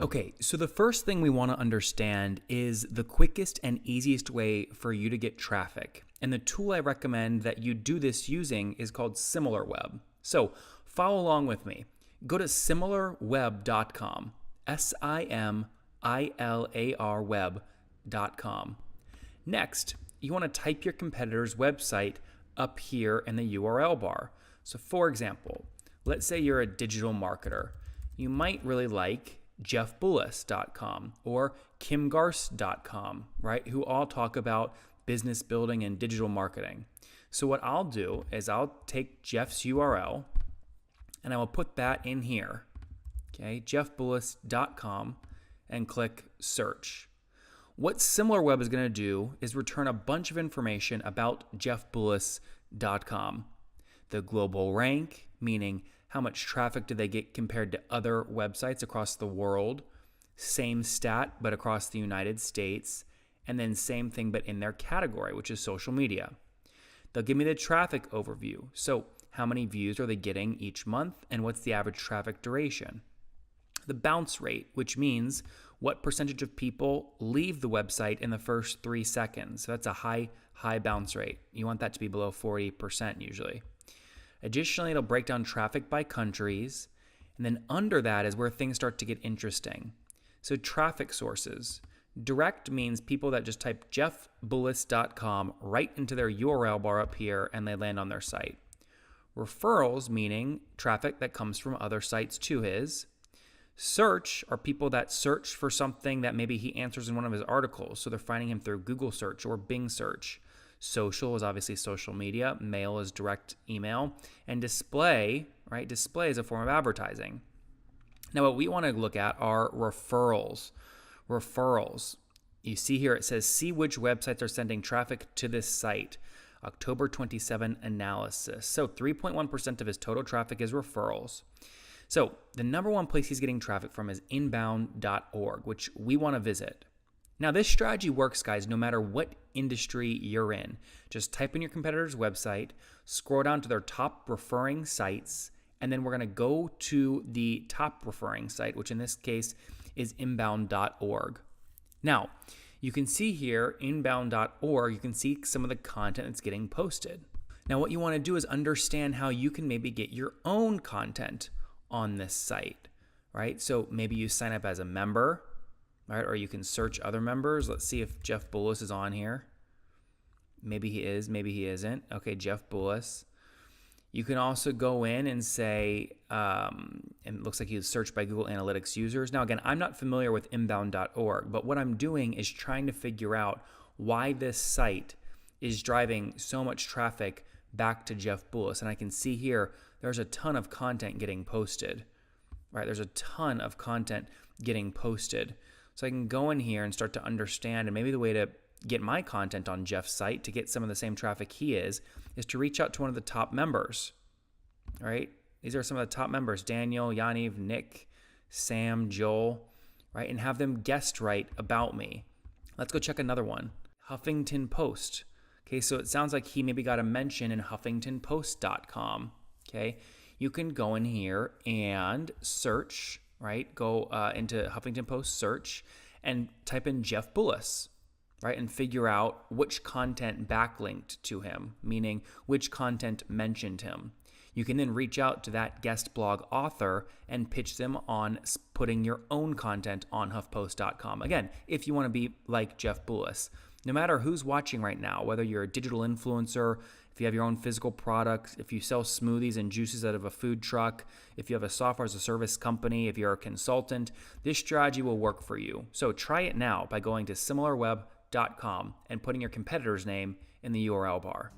Okay, so the first thing we want to understand is the quickest and easiest way for you to get traffic. And the tool I recommend that you do this using is called SimilarWeb. So follow along with me. Go to similarweb.com, SIMILAR web.com. Next, you want to type your competitor's website up here in the URL bar. So for example, let's say you're a digital marketer. You might really like jeffbullis.com or kimgarst.com, right? Who all talk about business building and digital marketing. So what I'll do is I'll take Jeff's URL and I will put that in here, okay, jeffbullis.com, and click search. What SimilarWeb is going to do is return a bunch of information about jeffbullis.com. The global rank, meaning how much traffic do they get compared to other websites across the world, same stat but across the United States, and then same thing but in their category, which is social media. They'll give me the traffic overview. So how many views are they getting each month and what's the average traffic duration? The bounce rate, which means what percentage of people leave the website in the first 3 seconds. So that's a high bounce rate. You want that to be below 40% usually. Additionally, it'll break down traffic by countries. And then under that is where things start to get interesting. So traffic sources. Direct means people that just type jeffbullis.com right into their URL bar up here and they land on their site. Referrals, meaning traffic that comes from other sites to his. Search are people that search for something that maybe he answers in one of his articles. So they're finding him through Google search or Bing search. Social is obviously social media. Mail is direct email. And display, right? Display is a form of advertising. Now what we want to look at are referrals. Referrals. You see here it says, see which websites are sending traffic to this site. October 27 analysis. So 3.1% of his total traffic is referrals. So the number one place he's getting traffic from is inbound.org, which we want to visit. Now this strategy works, guys, no matter what industry you're in. Just type in your competitor's website, scroll down to their top referring sites, and then we're going to go to the top referring site, which in this case is inbound.org. Now, you can see here, inbound.org, you can see some of the content that's getting posted. Now, what you want to do is understand how you can maybe get your own content on this site, right? So maybe you sign up as a member, right? Or you can search other members. Let's see if Jeff Bullis is on here. Maybe he is, maybe he isn't. Okay, Jeff Bullis. You can also go in and say, and it looks like he was searched by Google Analytics users. Now, again, I'm not familiar with inbound.org, but what I'm doing is trying to figure out why this site is driving so much traffic back to Jeff Bullis. And I can see here, there's a ton of content getting posted, right? There's a ton of content getting posted. So I can go in here and start to understand, and maybe the way to get my content on Jeff's site to get some of the same traffic he is to reach out to one of the top members, right? These are some of the top members, Daniel, Yaniv, Nick, Sam, Joel, right? And have them guest write about me. Let's go check another one. Huffington Post. Okay, so it sounds like he maybe got a mention in huffingtonpost.com. Okay, you can go in here and search, right? Go into Huffington Post search and type in Jeff Bullis, right? And figure out which content backlinked to him, meaning which content mentioned him. You can then reach out to that guest blog author and pitch them on putting your own content on HuffPost.com. Again, if you want to be like Jeff Bullis. No matter who's watching right now, whether you're a digital influencer, if you have your own physical products, if you sell smoothies and juices out of a food truck, if you have a software as a service company, if you're a consultant, this strategy will work for you. So try it now by going to similarweb.com and putting your competitor's name in the URL bar.